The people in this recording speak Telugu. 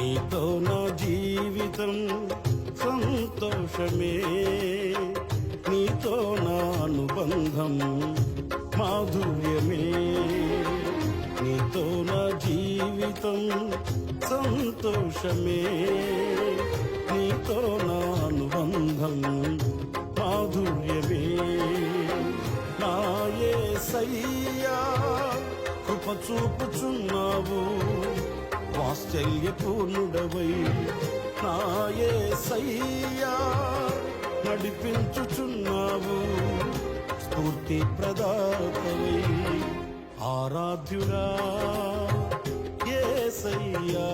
నీతో నా జీవితం సంతోషమే, నీతో నా అనుబంధం మాధుర్యమే. నీతో నా జీవితం సంతోషమే, నీతో నా అనుబంధం మాధుర్యమే. నా యేసయ్యా కృప చూపుచున్నావు, వాత్సల్యపూర్ణుడవై. నా యేసయ్యా నడిపించుచున్నావు, స్ఫూర్తి ప్రదాతవై. ఆరాధ్యుడా యేసయ్యా.